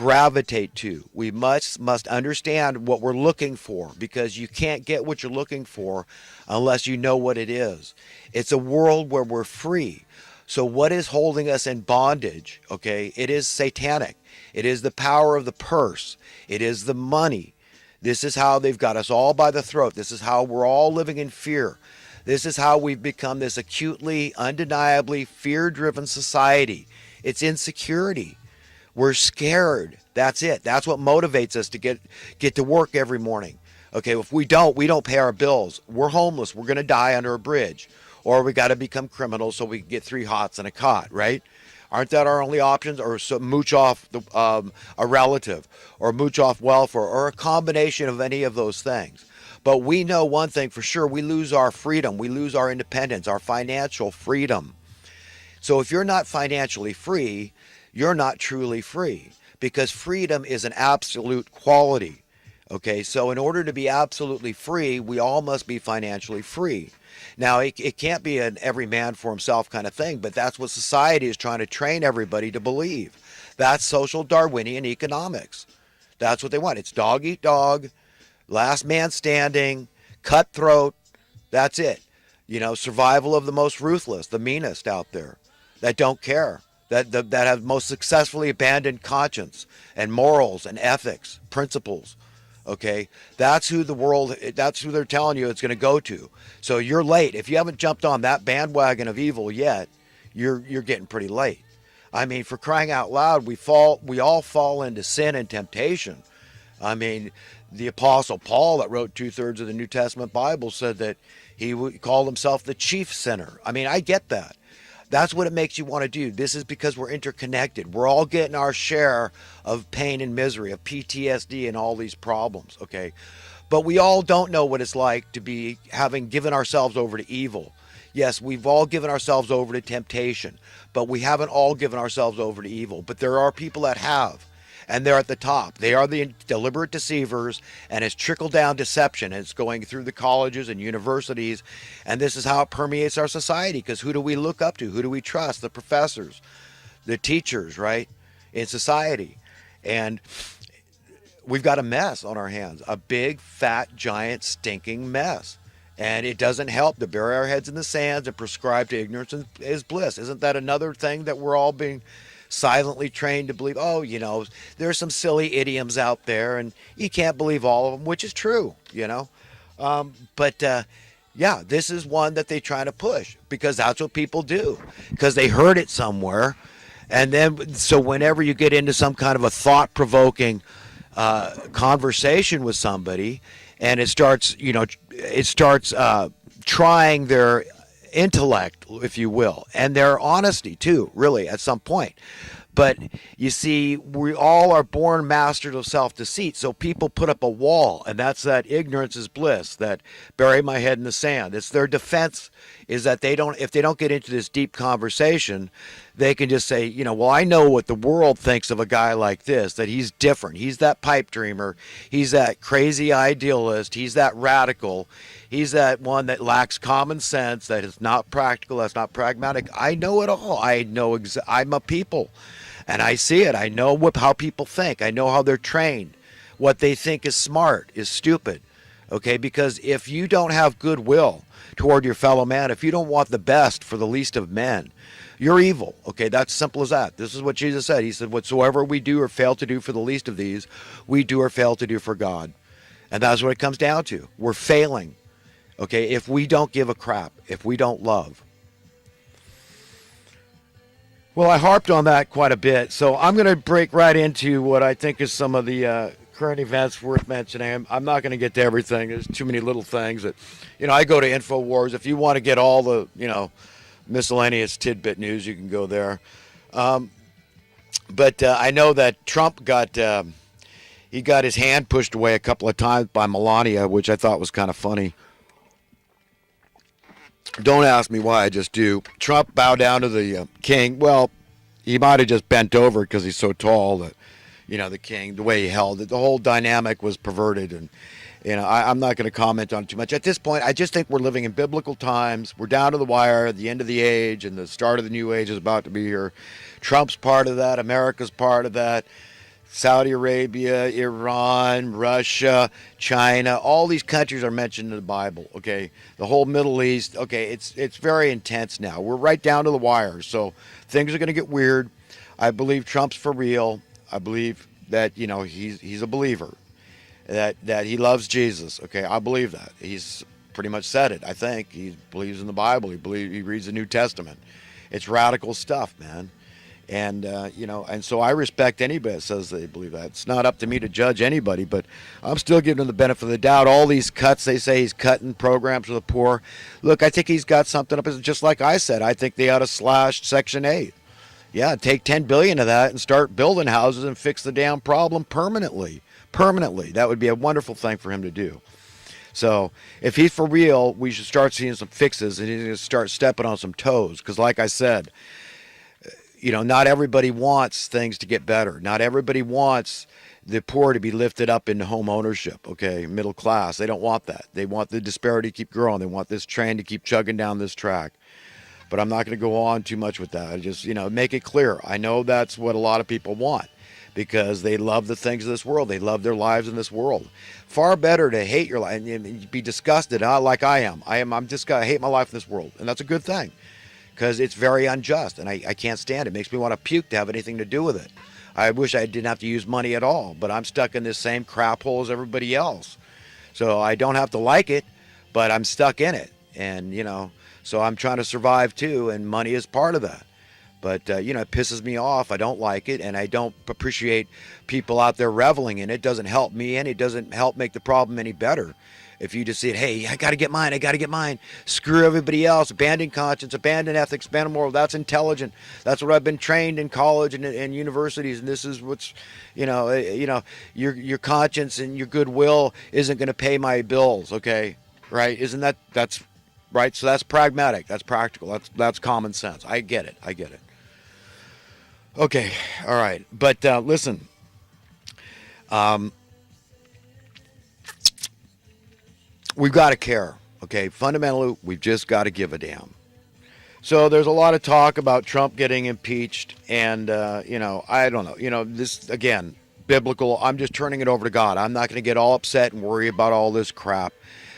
gravitate to. We must understand what we're looking for, because you can't get what you're looking for unless you know what it is. It's a world where we're free. So what is holding us in bondage? Okay, it is satanic. It is the power of the purse. It is the money. This is how they've got us all by the throat. This is how we're all living in fear. This is how we've become this acutely, undeniably fear-driven society. It's insecurity. We're scared. That's it. That's what motivates us to get to work every morning. Okay, if we don't pay our bills. We're homeless. We're going to die under a bridge. Or we got to become criminals so we can get 3 hots and a cot, right? Aren't that our only options? Or so mooch off a relative, or mooch off welfare, or a combination of any of those things. But we know one thing for sure: we lose our freedom, we lose our independence, our financial freedom. So if you're not financially free, you're not truly free, because freedom is an absolute quality. Okay, so in order to be absolutely free, we all must be financially free. Now, it can't be an every man for himself kind of thing, but that's what society is trying to train everybody to believe. That's social Darwinian economics. That's what they want. It's dog eat dog, last man standing, cutthroat. That's it. Survival of the most ruthless, the meanest out there, that don't care, that have most successfully abandoned conscience and morals and ethics, principles. Okay, that's who they're telling you it's going to go to. So you're late. If you haven't jumped on that bandwagon of evil yet, you're getting pretty late. I mean, for crying out loud, we all fall into sin and temptation. I mean, the Apostle Paul, that wrote 2/3 of the New Testament Bible, said that he called himself the chief sinner. I mean, I get that. That's what it makes you want to do. This is because we're interconnected. We're all getting our share of pain and misery, of PTSD and all these problems, okay? But we all don't know what it's like to be having given ourselves over to evil. Yes, we've all given ourselves over to temptation, but we haven't all given ourselves over to evil. But there are people that have, and they're at the top. They are the deliberate deceivers, and it's trickle-down deception. It's going through the colleges and universities, and this is how it permeates our society, because who do we look up to? Who do we trust? The professors, the teachers, right, in society. And we've got a mess on our hands, a big, fat, giant, stinking mess. And it doesn't help to bury our heads in the sands and prescribe to ignorance is bliss. Isn't that another thing that we're all being silently trained to believe? Oh, there's some silly idioms out there, and you can't believe all of them, which is true, But this is one that they try to push, because that's what people do, because they heard it somewhere. And then, so whenever you get into some kind of a thought-provoking conversation with somebody, and it starts trying their intellect, if you will, and their honesty too, really, at some point. But you see, we all are born masters of self-deceit. So people put up a wall, and that's that ignorance is bliss, that bury my head in the sand. It's their defense, is that if they don't get into this deep conversation, they can just say, well, I know what the world thinks of a guy like this, that he's different. He's that pipe dreamer. He's that crazy idealist. He's that radical. He's that one that lacks common sense, that is not practical, that's not pragmatic. I know it all. I'm a people, and I see it. I know how people think. I know how they're trained. What they think is smart is stupid, okay? Because if you don't have goodwill toward your fellow man, if you don't want the best for the least of men, you're evil, okay? That's simple as that. This is what Jesus said. He said, whatsoever we do or fail to do for the least of these, we do or fail to do for God. And that's what it comes down to. We're failing. Okay, if we don't give a crap, if we don't love. Well, I harped on that quite a bit, so I'm going to break right into what I think is some of the current events worth mentioning. I'm not going to get to everything. There's too many little things that, I go to InfoWars. If you want to get all the, miscellaneous tidbit news, you can go there. But I know that Trump got his hand pushed away a couple of times by Melania, which I thought was kind of funny. Don't ask me why, I just do. Trump bowed down to the king. Well, he might have just bent over because he's so tall that, the king, the way he held it, the whole dynamic was perverted. And, I'm not going to comment on it too much. At this point, I just think we're living in biblical times. We're down to the wire, the end of the age, and the start of the new age is about to be here. Trump's part of that. America's part of that. Saudi Arabia, Iran, Russia, China, all these countries are mentioned in the Bible, okay? The whole Middle East, okay, it's very intense now. We're right down to the wire. So things are going to get weird. I believe Trump's for real. I believe that, he's a believer. That he loves Jesus, okay? I believe that. He's pretty much said it, I think. He believes in the Bible. He reads the New Testament. It's radical stuff, man. And, and so I respect anybody that says they believe that. It's not up to me to judge anybody, but I'm still giving him the benefit of the doubt. All these cuts, they say he's cutting programs for the poor. Look, I think he's got something up, just like I said. I think they ought to slash Section 8. Yeah, take $10 billion of that and start building houses and fix the damn problem permanently. Permanently. That would be a wonderful thing for him to do. So if he's for real, we should start seeing some fixes and he's going to start stepping on some toes. Because like I said, not everybody wants things to get better. Not everybody wants the poor to be lifted up into home ownership, okay, middle class. They don't want that. They want the disparity to keep growing. They want this train to keep chugging down this track. But I'm not going to go on too much with that. I just, make it clear. I know that's what a lot of people want because they love the things of this world. They love their lives in this world. Far better to hate your life and be disgusted, like I am. I'm just I hate my life in this world, and that's a good thing. Because it's very unjust, and I can't stand it. It makes me want to puke to have anything to do with it. I wish I didn't have to use money at all, but I'm stuck in this same crap hole as everybody else. So I don't have to like it, but I'm stuck in it. And, so I'm trying to survive too, and money is part of that. But, it pisses me off. I don't like it, and I don't appreciate people out there reveling in it. It doesn't help me, and it doesn't help make the problem any better. If you just say, hey, I got to get mine. Screw everybody else. Abandon conscience, abandon ethics, abandon moral. That's intelligent. That's what I've been trained in college and universities. And this is what's, your conscience and your goodwill isn't going to pay my bills. Okay. Right. That's right. So that's pragmatic. That's practical. That's common sense. I get it. Okay. All right. But listen, we've got to care, okay? Fundamentally, we've just got to give a damn. So there's a lot of talk about Trump getting impeached, and, I don't know. This, again, biblical. I'm just turning it over to God. I'm not going to get all upset and worry about all this crap.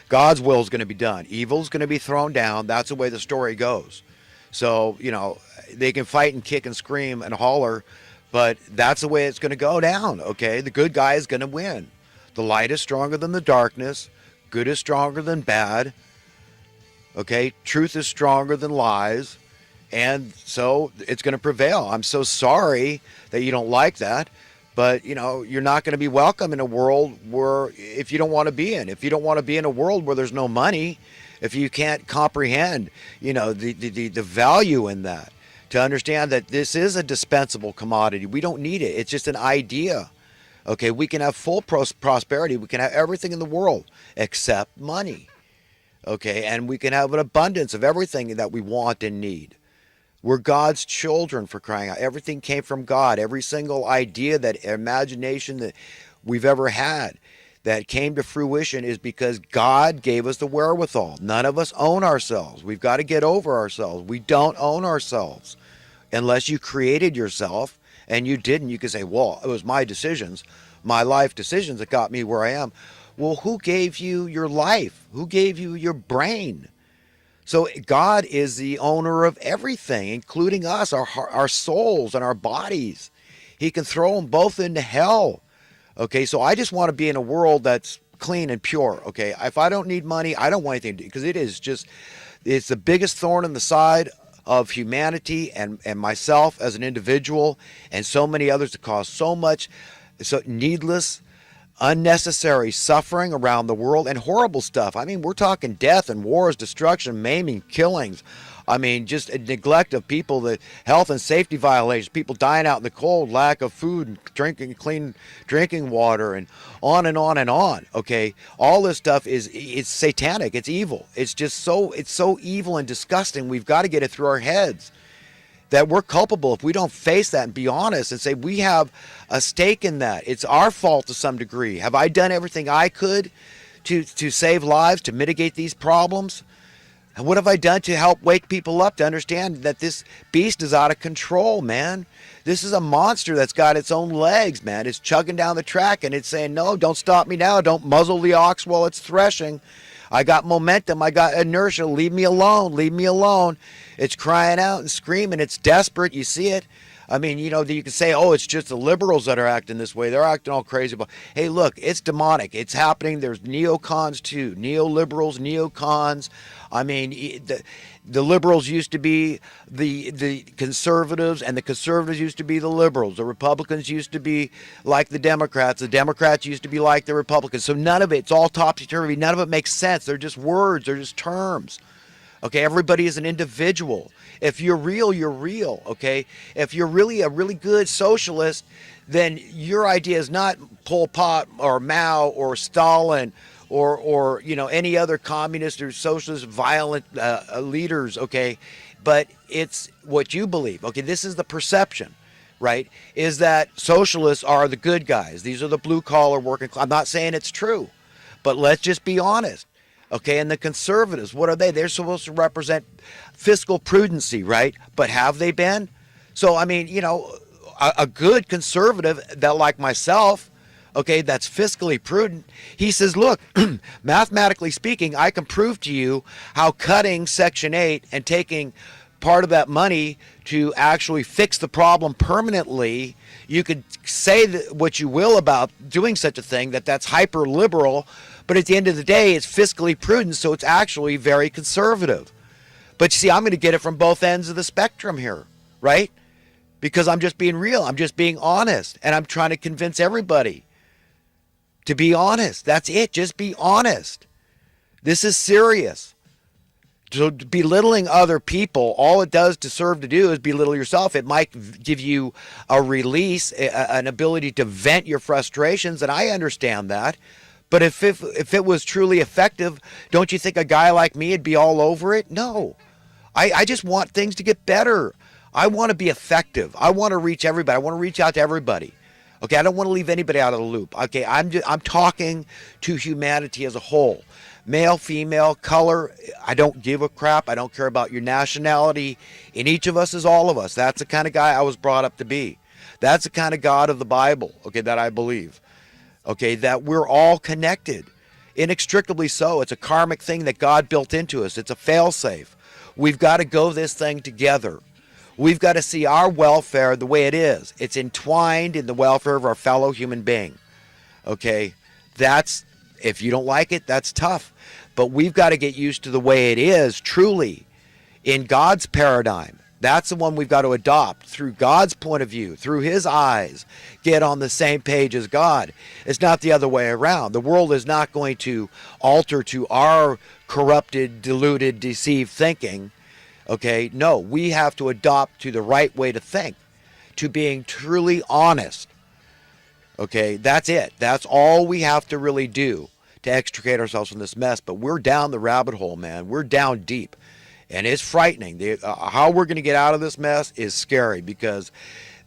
God's will is going to be done. Evil's going to be thrown down. That's the way the story goes. So, they can fight and kick and scream and holler, but that's the way it's going to go down, okay? The good guy is going to win. The light is stronger than the darkness. Good is stronger than bad. Okay, truth is stronger than lies. And so it's going to prevail. I'm so sorry that you don't like that. But, you're not going to be welcome in a world where, if you don't want to be in. If you don't want to be in a world where there's no money, if you can't comprehend, the value in that, to understand that this is a dispensable commodity. We don't need it. It's just an idea. Okay, we can have full prosperity. We can have everything in the world except money. Okay, and we can have an abundance of everything that we want and need. We're God's children, for crying out. Everything came from God. Every single idea, that imagination that we've ever had that came to fruition is because God gave us the wherewithal. None of us own ourselves. We've got to get over ourselves. We don't own ourselves unless you created yourself. And you didn't. You could say, well, it was my decisions, my life decisions that got me where I am. Well, who gave you your life? Who gave you your brain? So God is the owner of everything, including us, our souls and our bodies. He can throw them both into hell. Okay, so I just want to be in a world that's clean and pure. Okay, if I don't need money, I don't want anything to do, because it's the biggest thorn in the side of humanity and myself as an individual and so many others, to cause so much needless, unnecessary suffering around the world and horrible stuff. I mean, we're talking death and wars, destruction, maiming, killings. I mean, just a neglect of people, the health and safety violations, people dying out in the cold, lack of food and clean drinking water, and on and on and on. Okay, all this stuff it's satanic, it's evil. It's so evil and disgusting. We've got to get it through our heads that we're culpable if we don't face that and be honest and say we have a stake in that. It's our fault to some degree. Have I done everything I could to save lives, to mitigate these problems? And what have I done to help wake people up to understand that this beast is out of control, man? This is a monster that's got its own legs, man. It's chugging down the track and it's saying, no, don't stop me now. Don't muzzle the ox while it's threshing. I got momentum. I got inertia. Leave me alone. Leave me alone. It's crying out and screaming. It's desperate. You see it. I mean, you can say, oh, it's just the liberals that are acting this way. They're acting all crazy. But hey, look, it's demonic. It's happening. There's neocons too. Neoliberals, neocons. I mean, the liberals used to be the conservatives, and the conservatives used to be the liberals. The Republicans used to be like the Democrats. The Democrats used to be like the Republicans. So none of it, it's all topsy-turvy. None of it makes sense. They're just words. They're just terms. Okay, everybody is an individual. If you're real, you're real, okay? If you're really a really good socialist, then your idea is not Pol Pot or Mao or Stalin or any other communist or socialist violent leaders, okay? But it's what you believe. Okay, this is the perception, right? Is that socialists are the good guys. These are the blue-collar working class. I'm not saying it's true, but let's just be honest. Okay, and the conservatives, what are they? They're supposed to represent fiscal prudency, right? But have they been? So, I mean, a good conservative that like myself, okay, that's fiscally prudent, he says, look, mathematically speaking, I can prove to you how cutting Section 8 and taking part of that money to actually fix the problem permanently, you could say what you will about doing such a thing, that's hyper liberal, but at the end of the day, it's fiscally prudent, so it's actually very conservative. But you see, I'm going to get it from both ends of the spectrum here, right? Because I'm just being real. I'm just being honest. And I'm trying to convince everybody to be honest. That's it. Just be honest. This is serious. So belittling other people, all it does to serve to do is belittle yourself. It might give you a release, an ability to vent your frustrations, and I understand that. But if it was truly effective, don't you think a guy like me would be all over it? No. I just want things to get better. I want to be effective. I want to reach everybody. I want to reach out to everybody. Okay, I don't want to leave anybody out of the loop. Okay, I'm talking to humanity as a whole. Male, female, color, I don't give a crap. I don't care about your nationality. In each of us is all of us. That's the kind of guy I was brought up to be. That's the kind of God of the Bible, okay, that I believe. Okay, that we're all connected, inextricably so. It's a karmic thing that God built into us. It's a fail-safe. We've got to go this thing together. We've got to see our welfare the way it is. It's entwined in the welfare of our fellow human being. Okay, if you don't like it, that's tough. But we've got to get used to the way it is, truly, in God's paradigm. That's the one we've got to adopt through God's point of view, through his eyes, get on the same page as God. It's not the other way around. The world is not going to alter to our corrupted, deluded, deceived thinking. Okay, no, we have to adopt to the right way to think, to being truly honest. Okay, that's it. That's all we have to really do to extricate ourselves from this mess. But we're down the rabbit hole, man. We're down deep. And it's frightening. How we're going to get out of this mess is scary because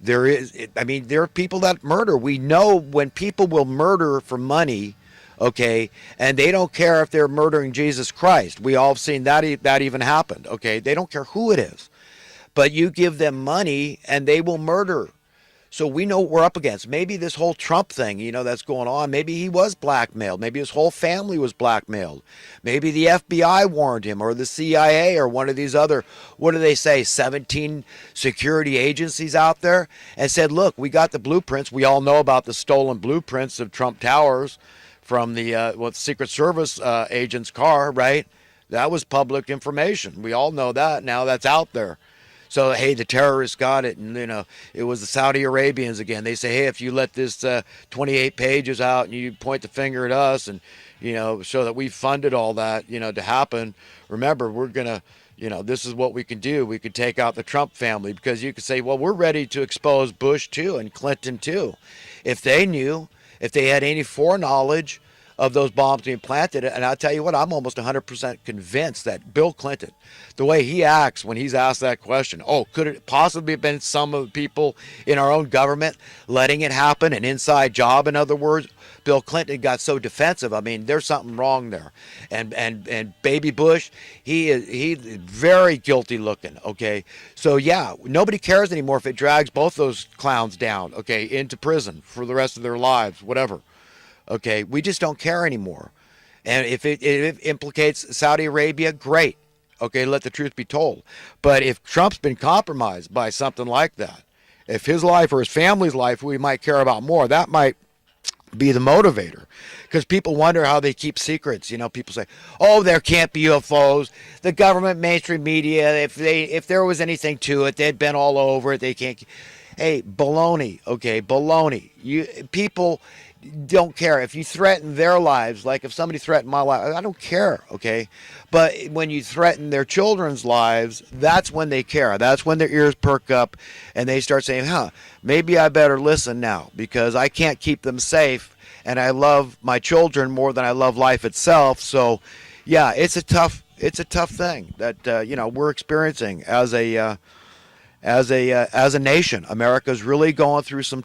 there are people that murder. We know when people will murder for money, okay, and they don't care if they're murdering Jesus Christ. We all have seen that even happened, okay? They don't care who it is. But you give them money and they will murder. So we know what we're up against. Maybe this whole Trump thing, that's going on, maybe he was blackmailed. Maybe his whole family was blackmailed. Maybe the FBI warned him, or the CIA, or one of these other, what do they say, 17 security agencies out there, and said, look, we got the blueprints. We all know about the stolen blueprints of Trump Towers from the Secret Service agent's car, right? That was public information. We all know that. Now that's out there. So, hey, the terrorists got it, and, it was the Saudi Arabians again. They say, hey, if you let this 28 pages out and you point the finger at us and, show that we funded all that, to happen, remember, we're going to, this is what we can do. We could take out the Trump family, because you could say, well, we're ready to expose Bush too and Clinton too. If they knew, if they had any foreknowledge of those bombs being planted. And I'll tell you what, I'm almost 100% convinced that Bill Clinton, the way he acts when he's asked that question, oh, could it possibly have been some of the people in our own government letting it happen, an inside job, in other words? Bill Clinton got so defensive. I mean, there's something wrong there. And Baby Bush, he's very guilty looking. Okay, so yeah, nobody cares anymore if it drags both those clowns down. Okay, into prison for the rest of their lives, whatever. Okay, we just don't care anymore. And if it implicates Saudi Arabia, great. Okay, let the truth be told. But if Trump's been compromised by something like that, if his life or his family's life we might care about more, that might be the motivator, because people wonder how they keep secrets. You know, people say, oh, there can't be UFOs. The government, mainstream media, if there was anything to it, they'd been all over it. They can't. Hey, baloney. Okay, baloney. People don't care if you threaten their lives. Like if somebody threatened my life, I don't care. Okay, but when you threaten their children's lives, that's when they care. That's when their ears perk up and they start saying, huh, maybe I better listen now, because I can't keep them safe, and I love my children more than I love life itself. So yeah, it's a tough thing that we're experiencing as a nation. America's really going through some